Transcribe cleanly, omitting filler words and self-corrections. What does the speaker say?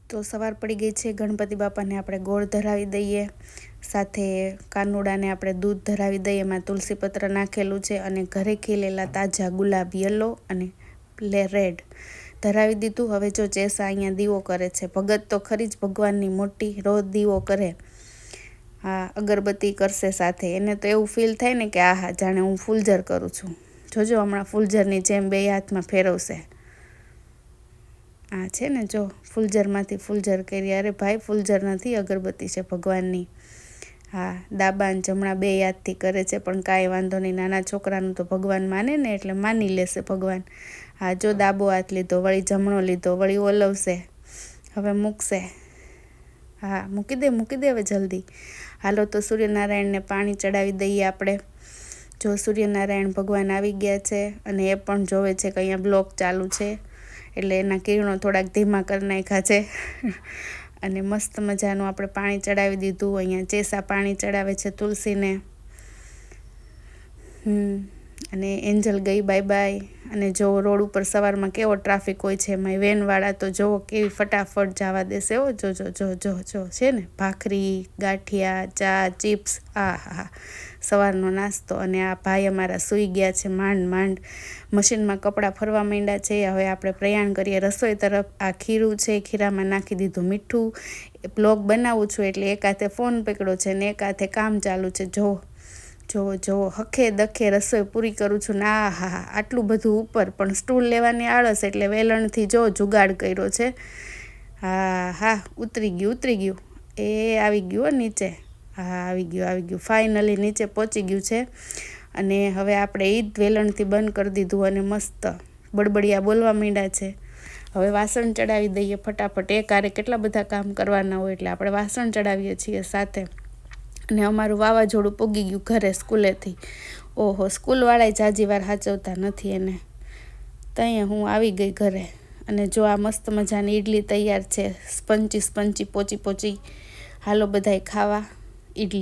તો સવાર પડી ગઈ છે। ગણપતિ બાપાને આપણે ગોળ ધરાવી દઈએ, સાથે કાનુડાને આપણે દૂધ ધરાવી દઈએ। એમાં તુલસી પત્ર નાખેલું છે અને ઘરે ખીલેલા તાજા ગુલાબ યલો અને રેડ ધરાવી દીધું। હવે જો ચેસા અહીંયા દીવો કરે છે। ભગત તો ખરી જ ભગવાનની મોટી, રોજ દીવો કરે। હા, અગરબત્તી કરશે સાથે। એને તો એવું ફીલ થાય ને કે આહા, જાણે હું ફૂલઝર કરું છું। જોજો હમણાં ફૂલઝરની જેમ બે હાથમાં ફેરવશે। આ છે ને, જો ફૂલઝરમાંથી ફૂલઝર કરી। અરે ભાઈ, ફૂલઝર નથી, અગરબત્તી છે ભગવાનની। હા, ડાબા અને જમણા બે યાદથી કરે છે, પણ કાંઈ વાંધો નહીં। નાના છોકરાનું તો ભગવાન માને ને, એટલે માની લેશે ભગવાન। હા, જો ડાબો હાથ લીધો, વળી જમણો લીધો, વળી ઓલવશે, હવે મૂકશે। હા, મૂકી દે હવે જલ્દી। હાલો તો સૂર્યનારાયણને પાણી ચડાવી દઈએ આપણે। જો સૂર્યનારાયણ ભગવાન આવી ગયા છે અને એ પણ જોવે છે કે અહીંયા બ્લોક ચાલુ છે, એટલે એના કિરણો થોડાક ધીમા કરી નાખ્યા છે। અને મસ્ત મજાનું આપણે પાણી ચડાવી દીધું। અહીંયા ચેસા પાણી ચડાવે છે તુલસીને। અને એન્જલ ગઈ બાય બાય। અને જો રોડ ઉપર સવારમાં કેવો ટ્રાફિક હોય છે, એમાં વેનવાળા તો જોવો કેવી ફટાફટ જવા દેશે। હો, જો છે ને, ભાખરી, ગાંઠિયા, ચા, ચિપ્સ, હા, સવારનો નાસ્તો। અને આ ભાઈ અમારા સૂઈ ગયા છે માંડ। મશીનમાં કપડાં ફરવા માંડ્યા છે। હવે આપણે પ્રયાણ કરીએ રસોઈ તરફ। આ ખીરું છે, ખીરામાં નાખી દીધું મીઠું। બ્લોગ બનાવું છું એટલે એક હાથે ફોન પકડ્યો છે ને એક હાથે કામ ચાલુ છે। જો હખે દખે રસોઈ પૂરી કરું છું ને। હા, આટલું બધું ઉપર, પણ સ્ટૂલ લેવાની આળસ, એટલે વેલણથી જો જુગાડ કર્યો છે। હા, ઉતરી ગયું, એ આવી ગયું નીચે। હા, આવી ગયું, ફાઇનલી નીચે પહોંચી ગયું છે। અને હવે આપણે એ જ વેલણથી બંધ કરી દીધું અને મસ્ત બડબડિયા બોલવા માંડ્યા છે। હવે વાસણ ચડાવી દઈએ ફટાફટ। એક હારે કેટલા બધા કામ કરવાના હોય, એટલે આપણે વાસણ ચડાવીએ છીએ સાથે। અને અમારું વાવાઝોડું પૂગી ગયું ઘરે સ્કૂલેથી। ઓહો, સ્કૂલવાળાએ જાજી વાર સાચવતા નથી એને। ત્યાં હું આવી ગઈ ઘરે। અને જો આ મસ્ત મજાની ઈડલી તૈયાર છે, સ્પંચી પોચી। હાલો બધાય ખાવા ઈડલી।